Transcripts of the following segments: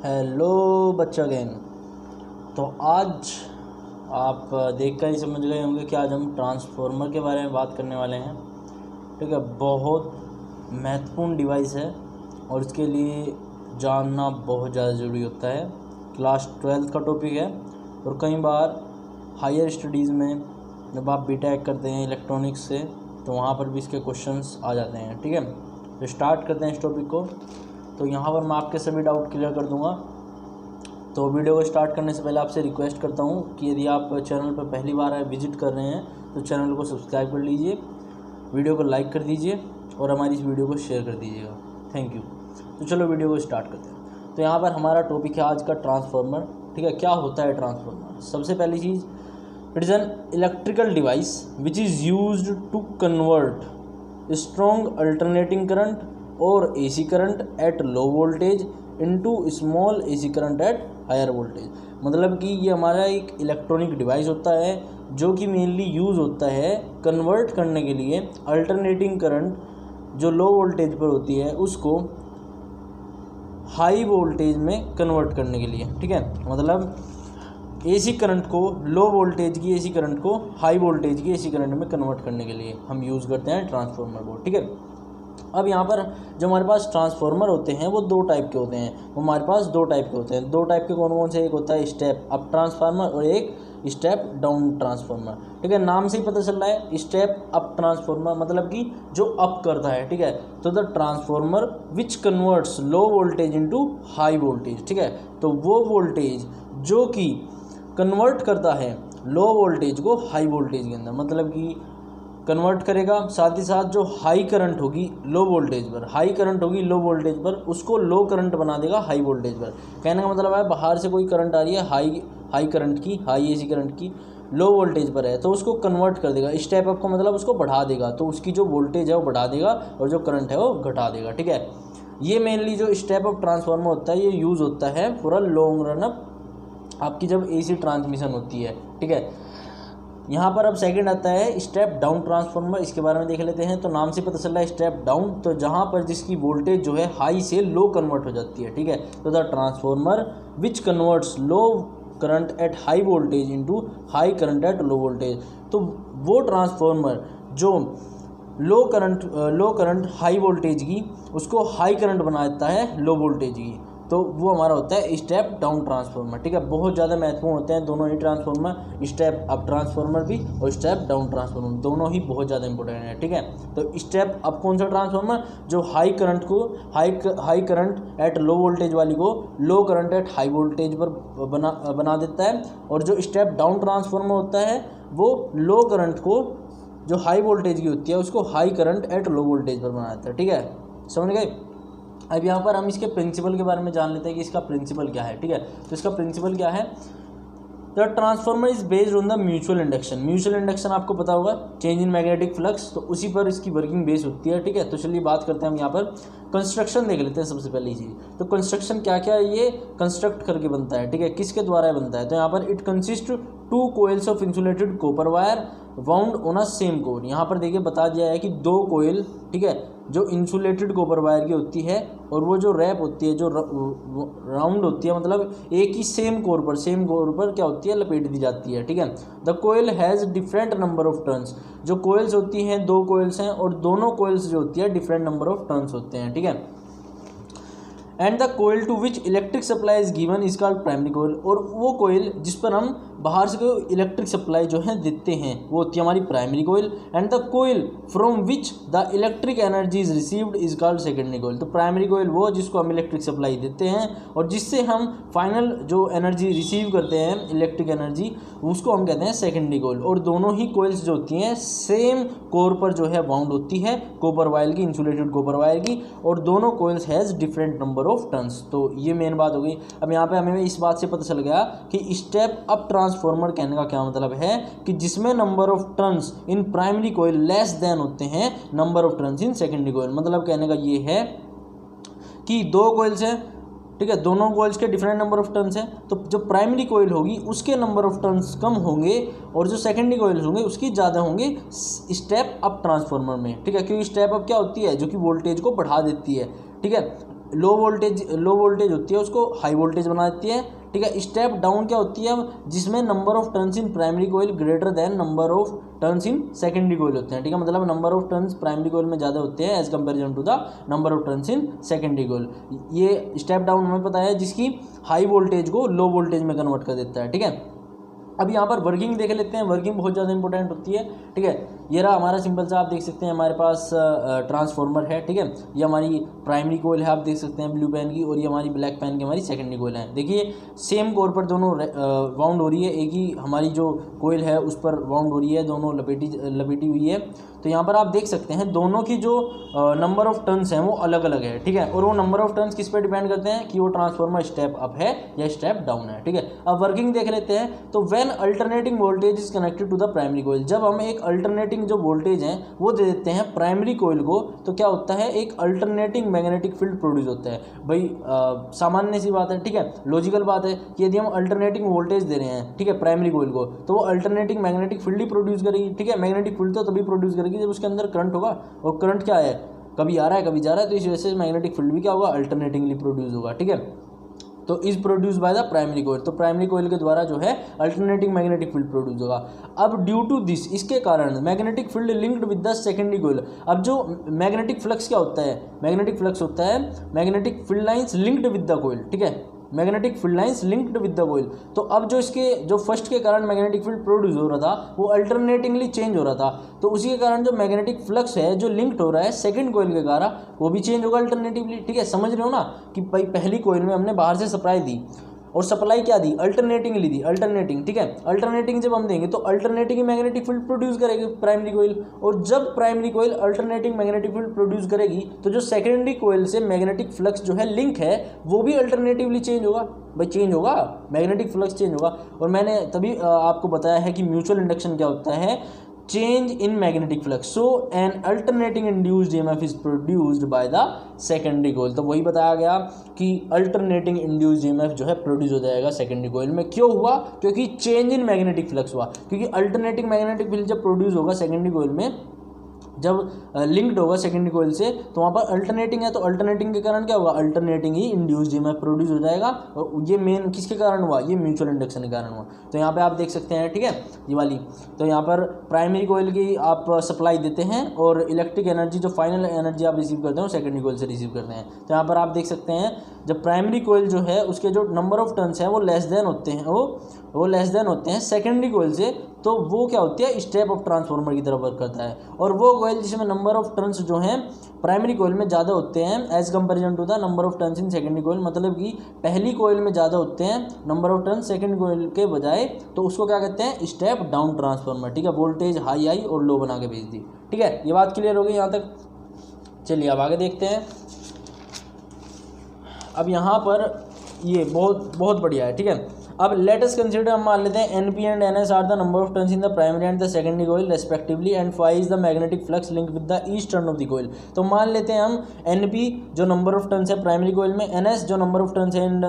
Hello बच्चा gang. तो आज आप देख कर ही समझ गए होंगे कि आज हम ट्रांसफॉर्मर के बारे में बात करने वाले हैं। ठीक है, बहुत महत्वपूर्ण डिवाइस है और इसके लिए जानना बहुत ज़्यादा ज़रूरी होता है। क्लास 12 का टॉपिक है और कई बार हायर स्टडीज़ में जब आप बीटेक करते हैं इलेक्ट्रॉनिक्स से तो वहाँ पर भी इसके क्वेश्चंस आ जाते हैं। ठीक है, तो स्टार्ट करते हैं इस टॉपिक को। तो यहाँ पर मैं आपके सभी डाउट क्लियर कर दूँगा। तो वीडियो को स्टार्ट करने से पहले आपसे रिक्वेस्ट करता हूँ कि यदि आप चैनल पर पहली बार विजिट कर रहे हैं तो चैनल को सब्सक्राइब कर लीजिए, वीडियो को लाइक कर दीजिए और हमारी इस वीडियो को शेयर कर दीजिएगा। Thank you. तो चलो वीडियो को स्टार्ट करते हैं। तो यहाँ पर हमारा टॉपिक है आज का ट्रांसफार्मर। ठीक है, क्या होता है ट्रांसफार्मर? सबसे पहली चीज़, it is an electrical device which is used to convert strong alternating current और AC current at low voltage into small AC current at higher voltage. मतलब कि ये हमारा एक इलेक्ट्रॉनिक डिवाइस होता है जो कि मेनली यूज़ होता है कन्वर्ट करने के लिए अल्टरनेटिंग करंट जो लो वोल्टेज पर होती है उसको हाई वोल्टेज में कन्वर्ट करने के लिए। ठीक है, मतलब AC करंट को लो वोल्टेज की AC करंट को हाई वोल्टेज की AC करंट में कन्वर्ट करने के लिए हम यूज़ करते हैं ट्रांसफार्मर को। ठीक है, अब यहाँ पर जो हमारे पास ट्रांसफार्मर होते हैं वो दो टाइप के होते हैं। वो हमारे पास दो टाइप के होते हैं। दो टाइप के कौन कौन से? एक होता है स्टेप अप ट्रांसफार्मर और एक स्टेप डाउन ट्रांसफार्मर। ठीक है, नाम से ही पता चल रहा है स्टेप अप ट्रांसफार्मर मतलब कि जो अप करता है। ठीक है, तो the transformer which converts low voltage into high voltage. ठीक है, तो वो वोल्टेज जो कि कन्वर्ट करता है लो वोल्टेज को हाई वोल्टेज के अंदर, मतलब कि कन्वर्ट करेगा। साथ ही साथ जो हाई करंट होगी लो वोल्टेज पर, हाई करंट होगी लो वोल्टेज पर, उसको लो करंट बना देगा हाई वोल्टेज पर। कहने का मतलब है बाहर से कोई करंट आ रही है हाई करंट की, हाई AC करंट की, लो वोल्टेज पर है तो उसको कन्वर्ट कर देगा। स्टेप अप का मतलब उसको बढ़ा देगा, तो उसकी जो वोल्टेज है वो बढ़ा देगा और जो करंट है वो घटा देगा। ठीक है, ये मेनली जो स्टेप अप ट्रांसफार्मर होता है ये यूज़ होता है for a long run up, आपकी जब AC ट्रांसमिशन होती है। ठीक है, यहाँ पर अब सेकंड आता है स्टेप डाउन ट्रांसफार्मर। इसके बारे में देख लेते हैं। तो नाम से पता चल रहा है स्टेप डाउन, तो जहाँ पर जिसकी वोल्टेज जो है हाई से लो कन्वर्ट हो जाती है। ठीक है, तो the transformer which converts low current at high voltage into high current at low voltage. तो वो ट्रांसफार्मर जो लो करंट हाई वोल्टेज की उसको हाई करंट बना देता है लो वोल्टेज की, तो वो हमारा होता है स्टेप डाउन ट्रांसफार्मर। ठीक है, बहुत ज़्यादा महत्वपूर्ण होते हैं दोनों ही ट्रांसफार्मर, स्टेप अप ट्रांसफार्मर भी और स्टेप डाउन ट्रांसफार्मर, दोनों ही बहुत ज़्यादा इंपॉर्टेंट है। ठीक है, तो स्टेप अप कौन सा ट्रांसफार्मर? जो हाई करंट को high current at low voltage वाली को लो करंट एट हाई वोल्टेज पर बना देता है। और जो स्टेप डाउन ट्रांसफार्मर होता है वो लो करंट को जो हाई वोल्टेज की होती है उसको high current at low voltage पर बना देता है। ठीक है, समझ गए? अब यहाँ पर हम इसके प्रिंसिपल के बारे में जान लेते हैं कि इसका प्रिंसिपल क्या है। ठीक है, तो इसका प्रिंसिपल क्या है? The transformer is based on the mutual induction. Mutual induction आपको पता होगा, चेंज इन मैग्नेटिक फ्लक्स, तो उसी पर इसकी वर्किंग बेस होती है। ठीक है, तो चलिए बात करते हैं हम यहाँ पर कंस्ट्रक्शन देख लेते हैं। सबसे पहली चीज़ तो कंस्ट्रक्शन क्या क्या ये कंस्ट्रक्ट करके बनता है। ठीक है, किसके द्वारा बनता है? तो यहाँ पर it consist 2 coils of insulated copper wire wound on a same core. यहाँ पर देखिए बता दिया है कि 2 कोयल, ठीक है, जो इंसुलेटेड कॉपर वायर की होती है और वो जो रैप होती है जो राउंड होती है, मतलब एक ही सेम कोर पर क्या होती है? लपेट दी जाती है। ठीक है, the coil has different number of turns. जो कोयल्स होती हैं 2 कोयल्स हैं और दोनों कोयल्स जो होती है डिफरेंट नंबर ऑफ टर्न्स होते हैं। ठीक है, and the coil to which electric supply is given is called primary coil. और वो कोयल जिस पर हम बाहर से कोई इलेक्ट्रिक सप्लाई जो है देते हैं वो होती है हमारी primary coil. And the coil from which the electric energy is received is called secondary coil. तो प्राइमरी कोयल वो जिसको हम इलेक्ट्रिक सप्लाई देते हैं और जिससे हम फाइनल जो एनर्जी रिसीव करते हैं इलेक्ट्रिक एनर्जी उसको हम कहते हैं सेकेंडरी कोयल। और दोनों ही कोयल्स जो होती हैं सेम कोर पर जो है वाउंड होती है कॉपर वायर की, इंसुलेटेड कॉपर वायर की, और दोनों coils has different number of turns. तो ये मेन बात हो गई। अब यहाँ पे हमें इस बात से पता चल गया कि स्टेप अप ट्रांसफार्मर कहने का क्या मतलब है कि जिसमें number of turns in primary coil less than होते हैं number of turns in secondary coil. मतलब कहने का ये है कि 2 कोयल्स हैं, ठीक है, दोनों कोयल्स के डिफरेंट नंबर ऑफ टर्न्स हैं, तो जो प्राइमरी कोयल होगी उसके नंबर ऑफ टर्न्स कम होंगे और जो सेकेंडरी कोयल होंगे उसकी ज़्यादा होंगे स्टेप अप ट्रांसफार्मर में। ठीक है, क्योंकि स्टेप अप क्या होती है? जो कि वोल्टेज को बढ़ा देती है। ठीक है, लो वोल्टेज होती है उसको हाई वोल्टेज बना देती है, ठीक है। स्टेप डाउन क्या होती है, जिसमें number of turns in primary coil greater than number of turns in secondary coil होते हैं, ठीक है। मतलब number of turns primary coil में ज़्यादा होते हैं as comparison to the number of turns in secondary coil. ये स्टेप डाउन हमें पता है, जिसकी हाई वोल्टेज को लो वोल्टेज में कन्वर्ट कर देता है, ठीक है। अब यहाँ पर वर्किंग देख लेते हैं, वर्किंग बहुत ज़्यादा इंपॉर्टेंट होती है, ठीक है। ये रहा हमारा सिंपल सा, आप देख सकते हैं हमारे पास ट्रांसफार्मर है, ठीक है। ये हमारी प्राइमरी कोयल है, आप देख सकते हैं ब्लू पेन की, और ये हमारी ब्लैक पेन की हमारी सेकेंडरी कोयल है। देखिए सेम कोर पर दोनों वाउंड हो रही है, एक ही हमारी जो कोयल है उस पर वाउंड हो रही है, दोनों लपेटी हुई है। तो यहाँ पर आप देख सकते हैं दोनों की जो नंबर ऑफ टर्न्स हैं वो अलग अलग है, ठीक है। और वो नंबर ऑफ टर्न्स किस पे डिपेंड करते हैं कि वो ट्रांसफार्मर स्टेप अप है या स्टेप डाउन है, ठीक है। अब वर्किंग देख लेते हैं। तो when alternating voltage is connected to the primary coil, जब हम एक अल्टरनेटिंग जो वोल्टेज है वो दे देते हैं प्राइमरी कोयल को, तो क्या होता है, एक अल्टरनेटिंग मैग्नेटिक फील्ड प्रोड्यूस होता है। भाई सामान्य सी बात है, ठीक है, लॉजिकल बात है कि यदि हम अल्टरनेटिंग वोल्टेज दे रहे हैं, ठीक है, प्राइमरी कोयल को, तो वो अल्टरनेटिंग मैग्नेटिक फील्ड ही प्रोड्यूस करेगी, ठीक है। मैग्नेटिक फील्ड तो तभी प्रोड्यूस करेगी जब उसके अंदर करंट होगा, और करंट क्या है, कभी आ रहा है कभी जा रहा है, तो इस वजह से मैग्नेटिक फील्ड भी क्या होगा, अल्टरनेटिंगली प्रोड्यूस होगा, ठीक है। तो is produce by the primary coil, तो प्राइमरी कोयल के द्वारा जो है अल्टरनेटिंग मैग्नेटिक फील्ड प्रोड्यूस होगा। अब ड्यू टू दिस, इसके कारण magnetic field linked with the secondary coil. अब जो मैग्नेटिक फ्लक्स क्या होता है, मैग्नेटिक फ्लक्स होता है magnetic field lines linked with the coil, ठीक है, magnetic field lines linked with the coil. तो अब जो इसके जो फर्स्ट के कारण मैग्नेटिक फील्ड प्रोड्यूस हो रहा था वो अल्टरनेटिंगली चेंज हो रहा था, तो उसी के कारण जो मैग्नेटिक फ्लक्स है जो लिंक्ड हो रहा है सेकंड कोयल के कारण वो भी चेंज होगा अल्टरनेटिवली, ठीक है। समझ रहे हो ना कि भाई पहली कोयल में हमने बाहर से सप्लाई दी और सप्लाई क्या दी, अल्टरनेटिंगली दी, अल्टरनेटिंग, ठीक है। अल्टरनेटिंग जब हम देंगे तो अल्टरनेटिंग मैग्नेटिक फील्ड प्रोड्यूस करेगी प्राइमरी कोयल, और जब primary coil alternating magnetic field produce करेगी तो जो सेकेंडरी कोयल से मैग्नेटिक फ्लक्स जो है लिंक है वो भी अल्टरनेटिवली चेंज होगा, भाई चेंज होगा, मैग्नेटिक फ्लक्स चेंज होगा। और मैंने तभी आपको बताया है कि म्यूचुअल इंडक्शन क्या होता है, change in magnetic flux, so an alternating induced EMF is produced by the secondary coil। तो वही बताया गया कि alternating induced EMF जो है प्रोड्यूस हो जाएगा सेकेंडरी कोयल में। क्यों हुआ, क्योंकि चेंज इन मैग्नेटिक फ्लक्स हुआ, क्योंकि अल्टरनेटिंग मैग्नेटिक फील्ड जब प्रोड्यूस होगा सेकेंडरी कोयल में, जब लिंक्ड होगा सेकेंडरी कोयल से, तो वहाँ पर अल्टरनेटिंग है, तो अल्टरनेटिंग के कारण क्या होगा, अल्टरनेटिंग ही इंड्यूस्ड ईएमएफ प्रोड्यूस हो जाएगा। और ये मेन किसके कारण हुआ, ये म्यूचुअल इंडक्शन के कारण हुआ। तो यहाँ पे आप देख सकते हैं, ठीक है, ये वाली, तो यहाँ पर प्राइमरी कोयल की आप सप्लाई देते हैं और इलेक्ट्रिक एनर्जी जो फाइनल एनर्जी आप रिसीव करते हैं वो सेकेंडरी कोयल से रिसीव करते हैं। तो यहाँ पर आप देख सकते हैं जब प्राइमरी कोयल जो है उसके जो नंबर ऑफ टर्न्स हैं वो लेस देन होते हैं, वो लेस देन होते हैं सेकेंडरी कोयल से, तो वो क्या होती है, स्टेप ऑफ ट्रांसफार्मर की तरफ वर्क करता है। और वो कोयल जिसमें नंबर ऑफ टर्न्स जो हैं प्राइमरी कोयल में ज़्यादा होते हैं as comparison to the number of turns in secondary coil, मतलब कि पहली कोयल में ज़्यादा होते हैं number of turns second coil के बजाय, तो उसको क्या कहते हैं, स्टेप डाउन ट्रांसफार्मर, ठीक है। वोल्टेज हाई आई और लो बना के भेज दी, ठीक है। ये बात क्लियर हो गई यहाँ तक। चलिए अब आगे देखते हैं। अब यहाँ पर ये बहुत बढ़िया है, ठीक है। अब लेट अस कंसीडर, हम मान लेते हैं NP and NS are the number of turns in the primary and the secondary coil respectively, and phi is the magnetic flux link with the each turn of the coil. तो मान लेते हैं हम NP जो number of turns है primary coil में, NS जो number of turns है इन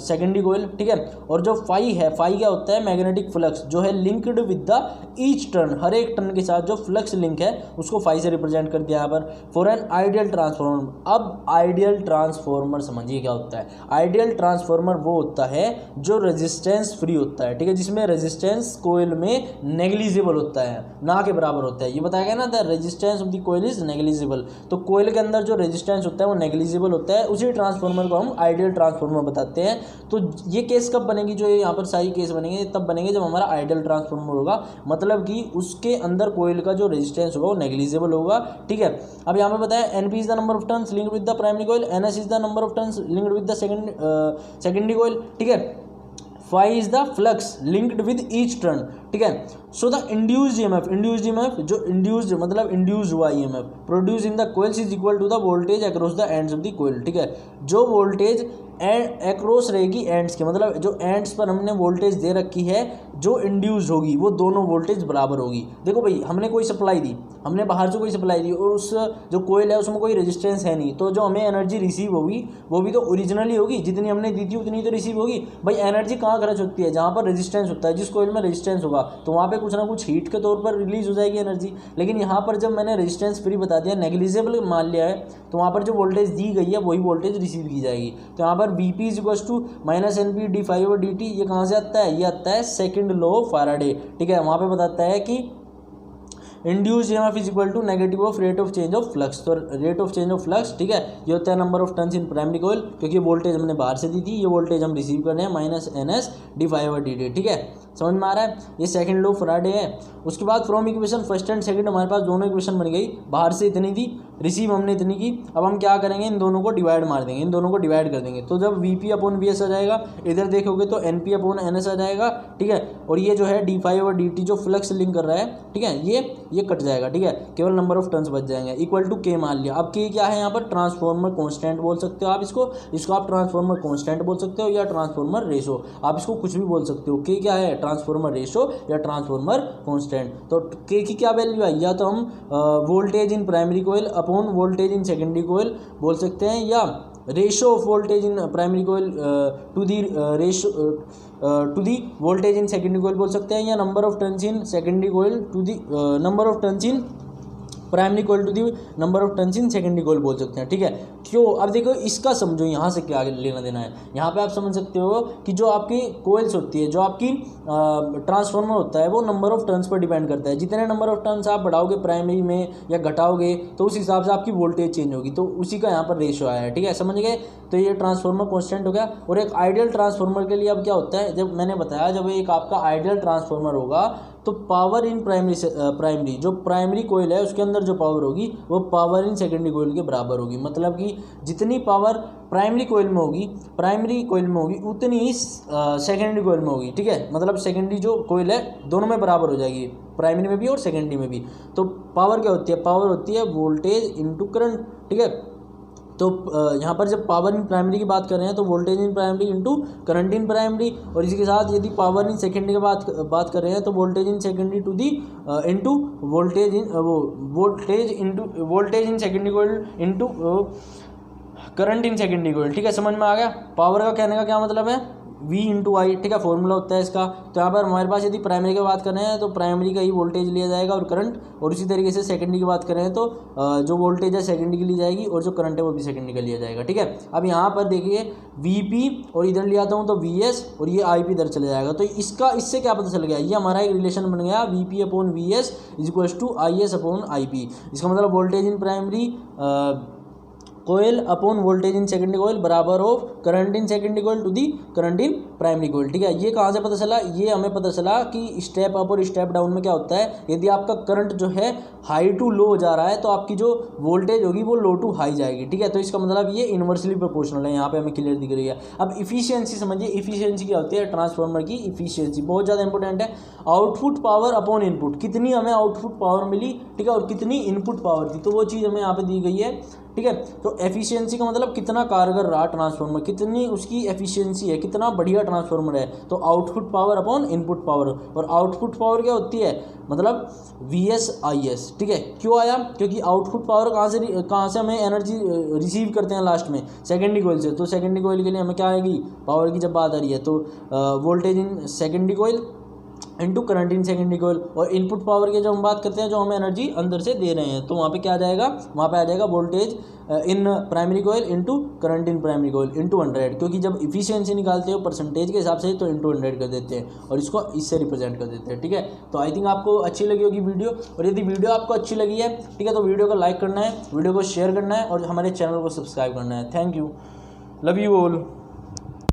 सेकेंडरी कोयल, ठीक है। और जो फाई है, फाई क्या होता है, मैग्नेटिक फ्लक्स जो है linked with the each turn, हर एक टर्न के साथ जो फ्लक्स लिंक है उसको फाई से रिप्रेजेंट कर दिया यहाँ पर। फॉर एन आइडियल ट्रांसफॉर्मर, अब आइडियल ट्रांसफॉर्मर समझिए क्या होता है। आइडियल ट्रांसफॉर्मर वो होता है जो रेजिस्टेंस फ्री होता है, ठीक है, जिसमें रेजिस्टेंस कोयल में नेग्लिजिबल होता है, ना के बराबर होता है। ये बताया गया ना, the resistance of the coil is negligible, तो कोयल के अंदर जो रेजिस्टेंस होता है वो नेग्लिजिबल होता है, उसी ट्रांसफॉर्मर को हम आइडियल ट्रांसफॉर्मर बताते हैं। तो ये केस कब बनेगी, जो यहाँ पर सारी केस बनेंगे तब बनेंगे जब हमारा आइडियल ट्रांसफॉर्मर होगा, मतलब कि उसके अंदर कोयल का जो रेजिस्टेंस होगा वो नेग्लिजिबल होगा, ठीक है। अब यहाँ पे बताया NP is the number of turns linked with the primary coil, NS is the number of turns linked with the secondary coil, ठीक है। Phi is the flux linked with each turn, ठीक है। सो द इंड्यूस्ड ईएमएफ जो induced मतलब induce हुआ EMF produce in the coils is equal to the voltage across the ends of the coil, ठीक है। जो वोल्टेज एक्रॉस रहेगी ends के, मतलब जो एंड्स पर हमने वोल्टेज दे रखी है जो इंड्यूस होगी वो दोनों वोल्टेज बराबर होगी। देखो भाई हमने कोई सप्लाई दी, हमने बाहर से कोई सप्लाई दी और उस जो कोयल है उसमें कोई रेजिस्टेंस है नहीं, तो जो हमें एनर्जी रिसीव होगी वो भी तो ओरिजिनली होगी, जितनी हमने दी थी उतनी तो रिसीव होगी। भाई एनर्जी कहाँ खर्च होती है, जहाँ पर रेजिस्टेंस होता है, जिस कोयल में रेजिस्टेंस होगा तो वहाँ पे कुछ ना कुछ हीट के तौर पर रिलीज हो जाएगी एनर्जी। लेकिन यहाँ पर जब मैंने रेजिस्टेंस फ्री बता दिया, नेग्लिजिबल मान लिया है, तो वहाँ पर जो वोल्टेज दी गई है वही वोल्टेज रिसीव की जाएगी। तो यहाँ पर Vp - NP d∅/dt ये कहाँ से आता है, ये आता है सेकंड लॉ ऑफ फैराडे। ठीक है, वहाँ पे बताता है कि induce EMF is equal to negative of rate of change of flux. तो rate of change of flux, ठीक है, ये होता है number of turns in primary coil, क्योंकि वोल्टेज हमने बाहर से दी थी, ये वोल्टेज हम रिसीव कर रहे हैं -NS d∅/dt। ठीक है, समझ में आ रहा है, ये सेकंड लॉ फैराडे है। उसके बाद from equation first and second हमारे पास दोनों इक्वेशन बन गई, बाहर से इतनी थी, रिसीव हमने इतनी की। अब हम क्या करेंगे, इन दोनों को डिवाइड मार देंगे, इन दोनों को डिवाइड कर देंगे, तो जब Vp/Vs आ जाएगा, इधर देखोगे तो NP/NS आ जाएगा। ठीक है, और ये जो है d∅/dt जो फ्लक्स लिंक कर रहा है, ठीक है, ये कट जाएगा। ठीक है, केवल नंबर ऑफ टर्न्स बच जाएंगे, इक्वल टू K मान लिया। अब K क्या है यहाँ पर, ट्रांसफॉर्मर कांस्टेंट बोल सकते हो आप इसको आप ट्रांसफॉर्मर कांस्टेंट बोल सकते हो या ट्रांसफॉर्मर रेशो, आप इसको कुछ भी बोल सकते हो। K क्या है, ट्रांसफॉर्मर रेशो या ट्रांसफॉर्मर कांस्टेंट। तो K की क्या वैल्यू है, या तो हम voltage in primary coil upon voltage in secondary coil बोल सकते हैं, या ratio of voltage in primary coil to the ratio to the voltage in secondary coil बोल सकते हैं, या number of turns in secondary coil to the number of turns in primary coil to the number of turns in secondary coil बोल सकते हैं। ठीक है, क्यों, अब देखो इसका समझो यहाँ से क्या लेना देना है। यहाँ पे आप समझ सकते हो कि जो आपकी कोयल्स होती है, जो आपकी ट्रांसफार्मर होता है, वो number of turns per depend करता है। जितने नंबर ऑफ टर्न्स आप बढ़ाओगे प्राइमरी में या घटाओगे तो उस हिसाब से आपकी वोल्टेज चेंज होगी, तो उसी का यहाँ पर रेशियो आया है। ठीक है, समझ गए, तो ये ट्रांसफार्मर कॉन्स्टेंट हो गया। और एक आइडियल ट्रांसफार्मर के लिए अब क्या होता है, जब मैंने बताया जब एक आपका आइडियल ट्रांसफार्मर होगा तो पावर इन प्राइमरी जो प्राइमरी कोयल है उसके अंदर जो पावर होगी वो पावर इन सेकेंडरी कोयल के बराबर होगी। मतलब कि जितनी पावर प्राइमरी कोयल में होगी उतनी ही सेकेंडरी कोयल में होगी। ठीक है, मतलब सेकेंडरी जो कोयल है दोनों में बराबर हो जाएगी, प्राइमरी में भी और सेकेंडरी में भी। तो पावर क्या होती है, पावर होती है वोल्टेज इंटू करंट। ठीक है, तो यहाँ पर जब पावर इन प्राइमरी की बात कर रहे हैं तो voltage in primary into current in primary, और इसी के साथ यदि पावर इन सेकेंडरी की बात कर रहे हैं तो voltage in secondary to the into voltage in secondary coil into current in secondary coil. ठीक है, समझ में आ गया। पावर का कहने का क्या मतलब है, V इंटू आई। ठीक है, फॉर्मूला होता है इसका। तो यहाँ पर हमारे पास यदि प्राइमरी की बात कर रहे हैं तो प्राइमरी का ही वोल्टेज लिया जाएगा और करंट, और इसी तरीके से सेकेंडरी की बात कर रहे हैं तो जो वोल्टेज है सेकेंडरी की ली जाएगी और जो करंट है वो भी सेकेंडरी का लिया जाएगा। ठीक है, अब यहाँ पर देखिए Vp और इधर लिया आता हूँ तो Vs और ये Ip इधर चले जाएगा। तो इससे क्या पता चल गया, ये हमारा एक रिलेशन बन गया Vp/Vs is equal to Is/Ip। इसका मतलब voltage in primary coil upon voltage in secondary coil बराबर of current in secondary coil to the current in primary coil. ठीक है, ये कहाँ से पता चला, ये हमें पता चला कि स्टेप अप और स्टेप डाउन में क्या होता है। यदि आपका करंट जो है हाई टू लो जा रहा है तो आपकी जो वोल्टेज होगी वो लो टू हाई जाएगी। ठीक है, तो इसका मतलब ये इन्वर्सली प्रोपोर्शनल है, यहाँ पे हमें क्लियर दिख रही है। अब इफिशियंसी समझिए, इफिशियंसी क्या होती है, ट्रांसफार्मर की इफिशियंसी बहुत ज़्यादा इंपॉर्टेंट है। आउटपुट पावर अपॉन इनपुट, कितनी हमें आउटपुट पावर मिली, ठीक है, और कितनी इनपुट पावर थी, तो वो चीज़ हमें यहाँ पे दी गई है। ठीक है, तो एफिशिएंसी का मतलब कितना कारगर रहा ट्रांसफार्मर, कितनी उसकी एफिशिएंसी है, कितना बढ़िया ट्रांसफार्मर है। तो output power upon input power, और आउटपुट पावर क्या होती है, मतलब VS/IS। ठीक है, क्यों आया, क्योंकि आउटपुट पावर कहाँ से हमें एनर्जी रिसीव करते हैं लास्ट में, सेकेंडरी कोयल से। तो सेकेंडरी कोयल के लिए हमें क्या आएगी, पावर की जब बात आ रही है तो voltage in secondary coil into current in secondary coil. और इनपुट पावर की जब हम बात करते हैं जो हमें एनर्जी अंदर से दे रहे हैं, तो वहाँ पे क्या आ जाएगा, वहाँ पे आ जाएगा voltage in primary coil into current in primary coil into 100, क्योंकि जब इफिशियंसी निकालते हो परसेंटेज के हिसाब से तो इंटू 100 कर देते हैं और इसको इससे रिप्रेजेंट कर देते हैं। ठीक है, तो आई थिंक आपको अच्छी लगी होगी वीडियो, और यदि वीडियो आपको अच्छी लगी है, ठीक है, तो वीडियो को लाइक करना है, वीडियो को शेयर करना है और हमारे चैनल को सब्सक्राइब करना है। Thank you, love you all.